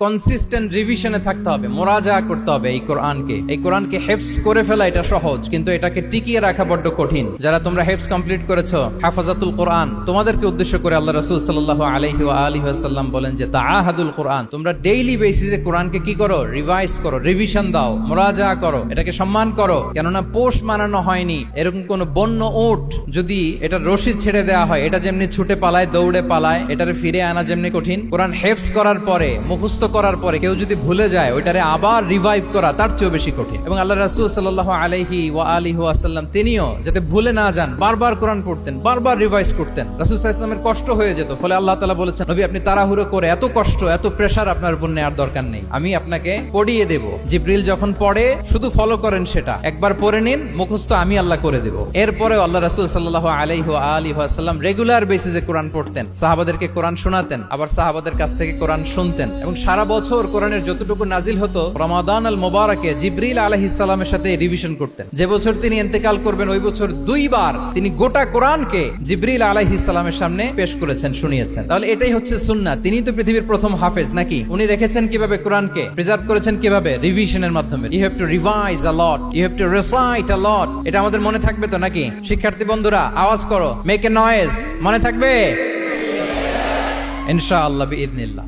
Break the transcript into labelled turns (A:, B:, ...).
A: Consistent রিভিশনে থাকতে হবে, মোরাজা করতে হবে এই কোরআনকে হেফজ করে ফেলা এটা সহজ, কিন্তু এটাকে টিকিয়ে রাখা বড্ড কঠিন। যারা তোমরা হেফজ কমপ্লিট করেছো, হাফাজাতুল কোরআন, তোমাদেরকে উদ্দেশ্য করে আল্লাহ রাসূল সাল্লাল্লাহু আলাইহি ওয়া আলিহি ওয়াসাল্লাম বলেন যে তাআহাদুল কোরআন, তোমরা ডেইলি বেসিসে কোরআনকে কি করো, রিভাইজ করো, রিভিশন দাও, মোরাজা করো, এটাকে সম্মান করো। কেননা পোষ মানানো হয়নি এরকম কোন বন্য উট যদি এটা রশি ছেড়ে দেওয়া হয়, এটা যেমনি ছুটে পালায়, দৌড়ে পালায়, এটারে ফিরে আনা যেমনি কঠিন, কোরআন হেফজ করার পরে, মুখস্থ করার পরে কেউ যদি ভুলে যায়, ওইটারে আবার রিভাইভ করা তার চেয়েও বেশি কঠিন। এবং আল্লাহ রাসূল সাল্লাল্লাহু আলাইহি ওয়া আলিহি ওয়াসাল্লাম তিনিও যাতে ভুলে না যান বারবার কোরআন পড়তেন, বারবার রিভাইজ করতেন। রাসূল সাল্লাল্লাহু আলাইহি ওয়াসাল্লামের কষ্ট হয়ে যেত, ফলে আল্লাহ তাআলা বলেছেন, নবী আপনি তাড়াহুড়ো করে এত কষ্ট, এত প্রেসার আপনার উপর নেওয়ার দরকার নেই, আমি আপনাকে পড়িয়ে দেব। জিবরিল যখন পড়ে শুধু ফলো করেন, সেটা একবার পড়ে নিন, মুখস্থ আমি আল্লাহ করে দেব। এরপরে আল্লাহ রাসূল সাল্লাল্লাহু আলাইহি ওয়া আলিহি ওয়াসাল্লাম রেগুলার বেসিসে কোরআন পড়তেন, সাহাবাদেরকে কোরআন শোনাতেন, আবার সাহাবাদের কাছ থেকে কোরআন শুনতেন। এবং সারা বছর কোরআনের যতটুকু নাজিল হতো, রমাদান আল মুবারাকে জিবরিল আলাইহিস সালামের সাথে রিভিশন করতেন। যে বছর তিনি ইন্তেকাল করবেন, ওই বছর দুইবার তিনি গোটা কোরআনকে জিবরিল আলাইহিস সালামের সামনে পেশ করেছেন, শুনিয়েছেন। তাহলে এটাই হচ্ছে সুন্নাহ। তিনি তো পৃথিবীর প্রথম হাফেজ নাকি? উনি রেখেছেন কিভাবে কোরআনকে, প্রিজার্ভ করেছেন কিভাবে? রিভিশনের মাধ্যমে। You have to revise a lot, you have to recite a lot. এটা আমাদের মনে থাকবে তো নাকি? শিক্ষার্থী বন্ধুরা আওয়াজ করো, মেক এ নয়েজ। মনে থাকবে ইনশাআল্লাহ বিইذنিল্লাহ।